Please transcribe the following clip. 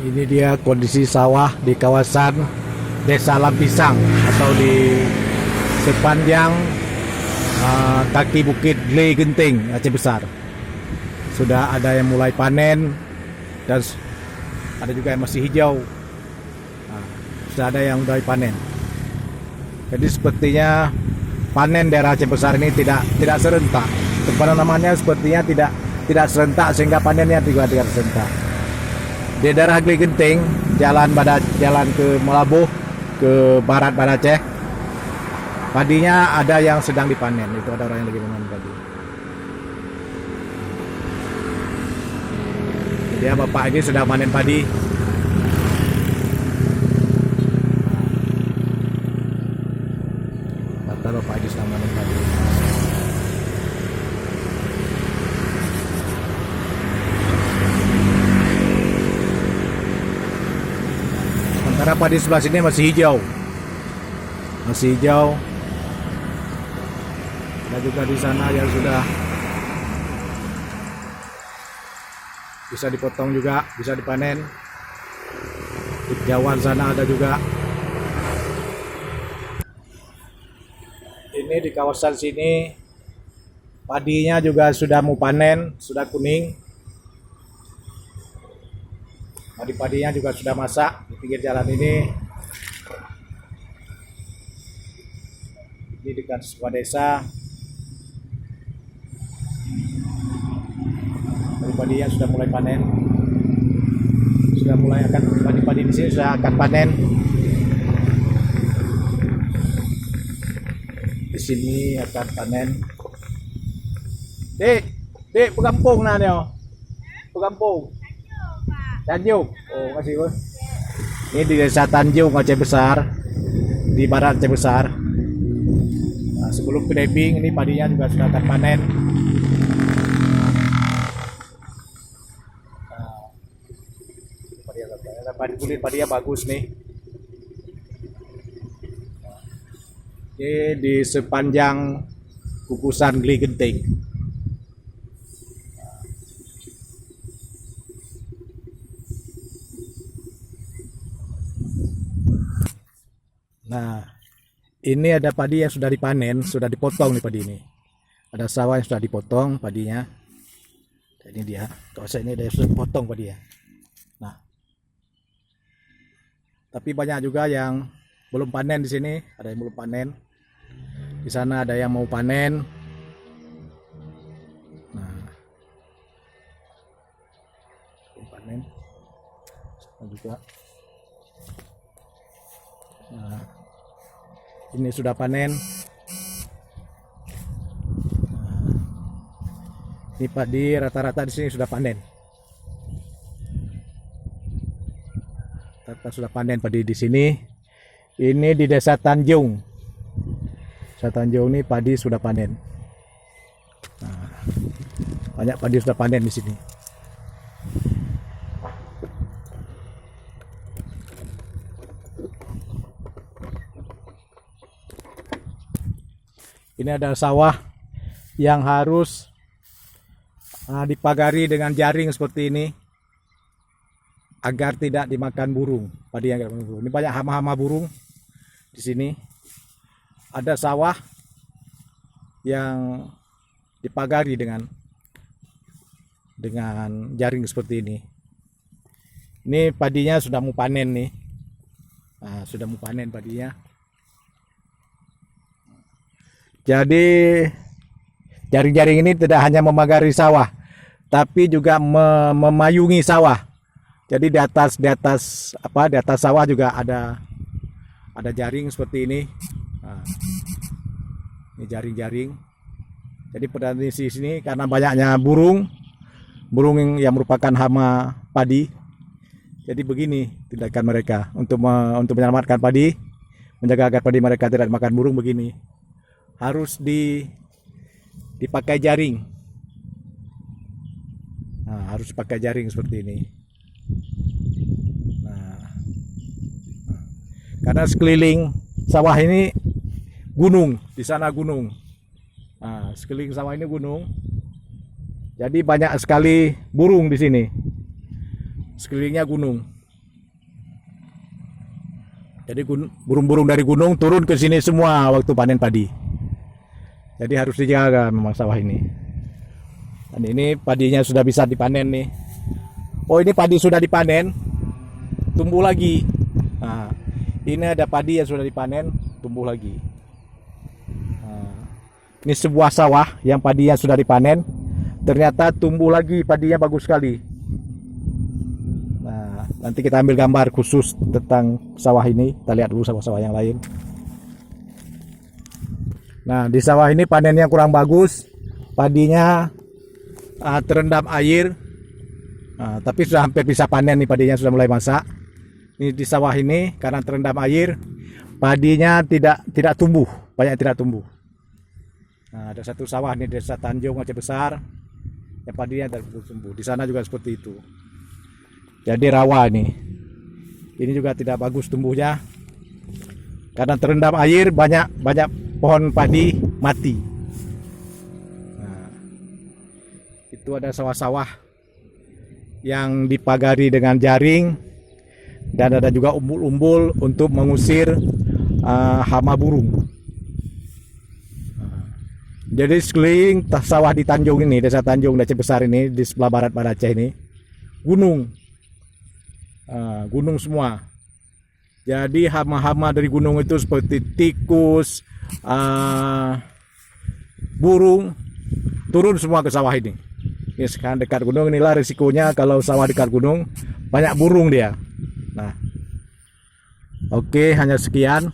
Ini dia kondisi sawah di kawasan Desa Lampisang atau di sepanjang kaki Bukit Gle Genting, Aceh Besar. Sudah ada yang mulai panen dan ada juga yang masih hijau. Sudah ada yang mulai panen. Jadi sepertinya panen daerah Aceh Besar ini tidak serentak. Penanamannya sepertinya tidak serentak sehingga panennya juga tidak serentak. Di daerah Gle Genting, jalan ke Melabuh ke barat Aceh, padinya ada yang sedang dipanen. Itu ada orang yang lagi memanen padi. Dia bapak ini sedang panen padi. Kata bapak ini sedang panen padi. Sementara padi sebelah sini masih hijau. Ada juga di sana yang sudah bisa dipotong juga, bisa dipanen. Di jauhan sana ada juga. Ini di kawasan sini padinya juga sudah mau panen, sudah kuning. Padi-padinya juga sudah masak di pinggir jalan ini. Ini dekat sebuah desa. Padi-padinya sudah mulai panen. Sudah mulai akan padi-padi di sini sudah akan panen. Di sini akan panen. Dek, pegampung nah neo. Pegampung. Tanjung. Oh, kasih bos. Ini di desa Tanjung Aceh Besar, di barat Aceh Besar. Nah, sebelum ke Debing, ini padinya juga sudah akan panen. Padi kulit padinya bagus nih. Ini di sepanjang kukusan Gle Genting. Nah, ini ada padi yang sudah dipanen, sudah dipotong nih padi ini. Ada sawah yang sudah dipotong padinya. Ini dia, kawasan ini sudah dipotong padi ya. Nah, tapi banyak juga yang belum panen di sini, ada yang belum panen. Di sana ada yang mau panen. Nah, belum panen. Sama juga. Nah, ini sudah panen. Nah, ini padi rata-rata di sini sudah panen. Rata sudah panen padi di sini. Ini di desa Tanjung. Desa Tanjung ini padi sudah panen. Nah, banyak padi sudah panen di sini. Ini ada sawah yang harus dipagari dengan jaring seperti ini agar tidak dimakan burung. Padi yang dimakan burung. Ini banyak hama-hama burung di sini. Ada sawah yang dipagari dengan jaring seperti ini. Ini padinya sudah mau panen nih. Nah, sudah mau panen padinya. Jadi jaring-jaring ini tidak hanya memagari sawah, tapi juga memayungi sawah. Jadi di atas sawah juga ada jaring seperti ini. Nah, ini jaring-jaring. Jadi pada di sini karena banyaknya burung yang merupakan hama padi. Jadi begini tindakan mereka untuk menyelamatkan padi, menjaga agar padi mereka tidak makan burung begini. Harus dipakai jaring. Nah, harus dipakai jaring seperti ini. Nah, karena sekeliling sawah ini gunung, di sana gunung. Nah, sekeliling sawah ini gunung. Jadi banyak sekali burung di sini. Sekelilingnya gunung. Jadi burung-burung dari gunung turun ke sini semua waktu panen padi. Jadi harus dijaga memang sawah ini. Dan ini padinya sudah bisa dipanen nih. Oh, ini padi sudah dipanen, tumbuh lagi. Nah, ini ada padi yang sudah dipanen, tumbuh lagi. Nah, ini sebuah sawah yang padinya sudah dipanen, ternyata tumbuh lagi, padinya bagus sekali. Nah, nanti kita ambil gambar khusus tentang sawah ini. Kita lihat dulu sawah-sawah yang lain. Nah, di sawah ini panennya kurang bagus, padinya terendam air, tapi sudah hampir bisa panen nih, padinya sudah mulai masak. Ini di sawah ini karena terendam air, padinya tidak tumbuh, banyak tidak tumbuh. Nah, ada satu sawah nih Desa Tanjung Aceh Besar, yang padinya tidak tumbuh. Di sana juga seperti itu. Jadi rawa ini juga tidak bagus tumbuhnya karena terendam air, banyak pohon padi mati. Nah, itu ada sawah-sawah yang dipagari dengan jaring dan ada juga umbul-umbul untuk mengusir hama burung. Nah, jadi sekeliling sawah di Tanjung ini, Desa Tanjung Aceh Besar ini, di sebelah barat Banda Aceh ini, gunung semua. Jadi hama-hama dari gunung itu seperti tikus, burung turun semua ke sawah ini. Ini sekarang dekat gunung, inilah risikonya kalau sawah dekat gunung, banyak burung dia. Nah, oke, hanya sekian.